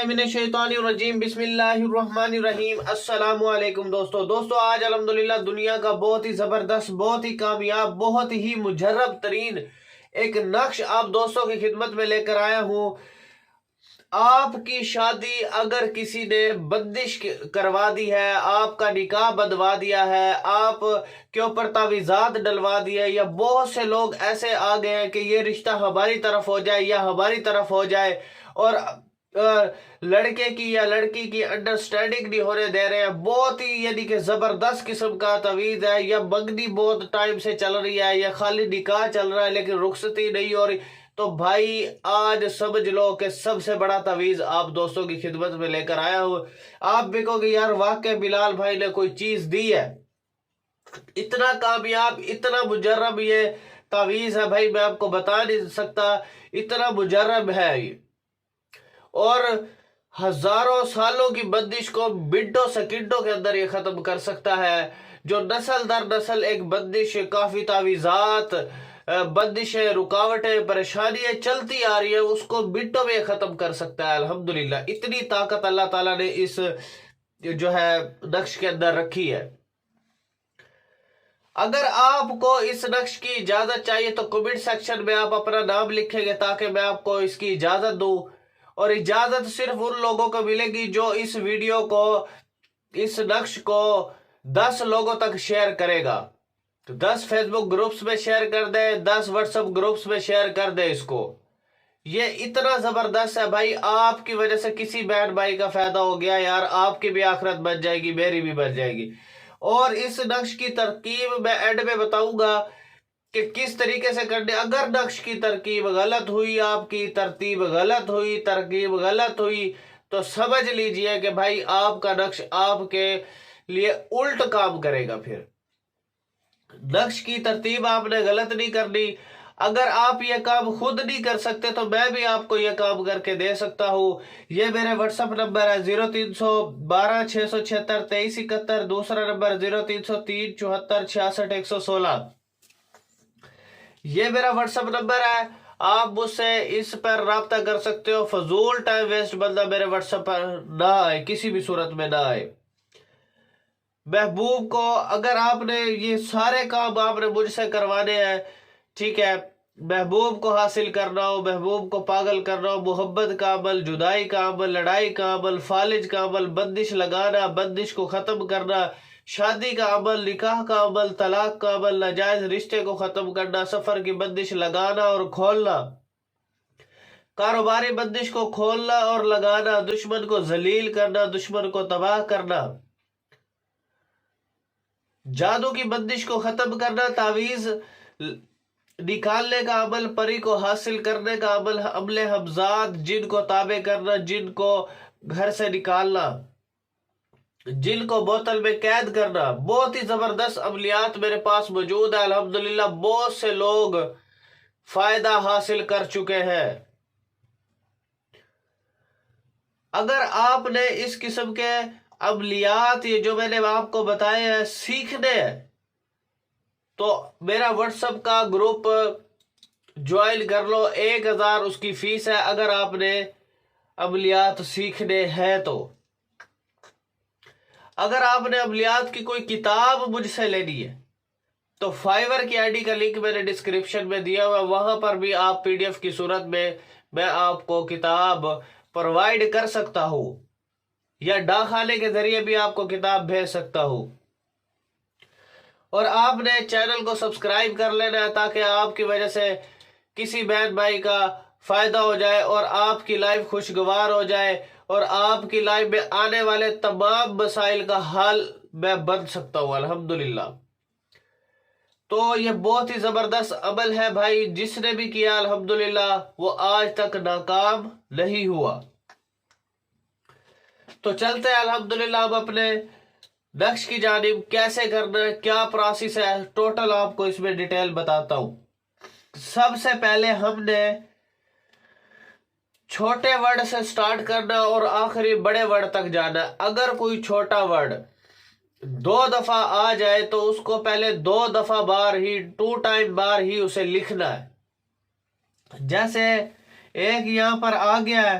من الشیطان الرجیم بسم اللہ الرحمن الرحیم السلام علیکم دوستو آج الحمدللہ دنیا کا بہت ہی زبردست، بہت ہی کامیاب، بہت ہی مجرب ترین ایک نقش آپ دوستوں کی خدمت میں لے کر آیا ہوں۔ آپ کی شادی اگر کسی نے بندش کروا دی ہے، آپ کا نکاح بدوا دیا ہے، آپ کے اوپر تعویذات ڈلوا دی ہے، یا بہت سے لوگ ایسے آ گئے ہیں کہ یہ رشتہ ہماری طرف ہو جائے یا ہماری طرف ہو جائے، اور لڑکے کی یا لڑکی کی انڈرسٹینڈنگ نہیں ہونے دے رہے ہیں، بہت ہی یعنی کہ زبردست قسم کا تعویذ ہے، یا منگنی بہت ٹائم سے چل رہی ہے، یا خالی نکاح چل رہا ہے لیکن رخصتی نہیں ہو رہی، تو بھائی آج سمجھ لو کہ سب سے بڑا تعویذ آپ دوستوں کی خدمت میں لے کر آیا ہوں۔ آپ بھی کہو گے یار واقع بلال بھائی نے کوئی چیز دی ہے، اتنا کامیاب، اتنا مجرب یہ تعویذ ہے بھائی، میں آپ کو بتا نہیں سکتا، اتنا مجرب ہے یہ، اور ہزاروں سالوں کی بندش کو منٹوں سیکنڈوں کے اندر یہ ختم کر سکتا ہے۔ جو نسل در نسل ایک بندش، کافی تعویذات، بندشیں، رکاوٹیں، پریشانیاں چلتی آ رہی ہیں، اس کو منٹوں میں ختم کر سکتا ہے۔ الحمدللہ اتنی طاقت اللہ تعالیٰ نے اس جو ہے نقش کے اندر رکھی ہے۔ اگر آپ کو اس نقش کی اجازت چاہیے تو کمنٹ سیکشن میں آپ اپنا نام لکھیں گے تاکہ میں آپ کو اس کی اجازت دوں، اور اجازت صرف ان لوگوں کو ملے گی جو اس ویڈیو کو، اس نقش کو 10 لوگوں تک شیئر کرے گا۔ 10 فیس بک گروپس میں شیئر کر دے، 10 واٹس ایپ گروپس میں شیئر کر دے اس کو۔ یہ اتنا زبردست ہے بھائی، آپ کی وجہ سے کسی بہن بھائی کا فائدہ ہو گیا یار، آپ کی بھی آخرت بن جائے گی، میری بھی بن جائے گی۔ اور اس نقش کی ترکیب میں اینڈ میں بتاؤں گا کہ کس طریقے سے کرنے۔ اگر نقش کی ترکیب غلط ہوئی، آپ کی ترتیب غلط ہوئی، ترکیب غلط ہوئی، تو سمجھ لیجئے کہ بھائی آپ کا نقش آپ کے لیے الٹ کام کرے گا۔ پھر نقش کی ترتیب آپ نے غلط نہیں کرنی۔ اگر آپ یہ کام خود نہیں کر سکتے تو میں بھی آپ کو یہ کام کر کے دے سکتا ہوں۔ یہ میرے واٹس ایپ نمبر ہے 0312 676 2371، دوسرا نمبر 0303 74 66 116۔ یہ میرا واٹس ایپ نمبر ہے، آپ مجھ سے اس پر رابطہ کر سکتے ہو۔ فضول ٹائم ویسٹ بندہ میرے واٹس ایپ پر نہ آئے، کسی بھی صورت میں نہ آئے۔ محبوب کو اگر آپ نے یہ سارے کام آپ نے مجھ سے کروانے ہیں، ٹھیک ہے، محبوب کو حاصل کرنا ہو، محبوب کو پاگل کرنا ہو، محبت کا عمل، جدائی کا عمل، لڑائی کا عمل، فالج کا عمل، بندش لگانا، بندش کو ختم کرنا، شادی کا عمل، نکاح کا عمل، طلاق کا عمل، ناجائز رشتے کو ختم کرنا، سفر کی بندش لگانا اور کھولنا، کاروباری بندش کو کھولنا اور لگانا، دشمن کو ذلیل کرنا، دشمن کو تباہ کرنا، جادو کی بندش کو ختم کرنا، تعویذ نکالنے کا عمل، پری کو حاصل کرنے کا عمل، عمل حمزات، جن کو تابع کرنا، جن کو گھر سے نکالنا، جن کو بوتل میں قید کرنا، بہت ہی زبردست عملیات میرے پاس موجود ہے۔ الحمدللہ بہت سے لوگ فائدہ حاصل کر چکے ہیں۔ اگر آپ نے اس قسم کے عملیات یہ جو میں نے آپ کو بتائے ہیں سیکھنے ہیں تو میرا واٹس ایپ کا گروپ جوائن کر لو، 1000 اس کی فیس ہے اگر آپ نے عملیات سیکھنے ہیں تو۔ اگر آپ نے عملیات کی کوئی کتاب مجھ سے لینی ہے تو فائیور کی آئی ڈی کا لنک میں نے ڈسکرپشن میں دیا ہوا ہے، وہاں پر بھی آپ پی ڈی ایف کی صورت میں آپ کو کتاب پرووائڈ کر سکتا ہوں، یا ڈاکخانے کے ذریعے بھی آپ کو کتاب بھیج سکتا ہوں۔ اور آپ نے چینل کو سبسکرائب کر لینا ہے تاکہ آپ کی وجہ سے کسی بہن بھائی کا فائدہ ہو جائے اور آپ کی لائف خوشگوار ہو جائے، اور آپ کی لائف میں آنے والے تمام مسائل کا حل میں بن سکتا ہوں الحمدللہ۔ تو یہ بہت ہی زبردست عمل ہے بھائی، جس نے بھی کیا الحمدللہ وہ آج تک ناکام نہیں ہوا۔ تو چلتے ہیں الحمدللہ ہم اپنے نقش کی جانب، کیسے کرنا ہے، کیا پروسیس ہے، ٹوٹل آپ کو اس میں ڈیٹیل بتاتا ہوں۔ سب سے پہلے ہم نے چھوٹے ورڈ سے سٹارٹ کرنا اور آخری بڑے ورڈ تک جانا۔ اگر کوئی چھوٹا ورڈ 2 دفعہ آ جائے تو اس کو پہلے 2 دفعہ ٹو ٹائم بار ہی اسے لکھنا ہے۔ جیسے ایک یہاں پر آ گیا ہے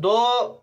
2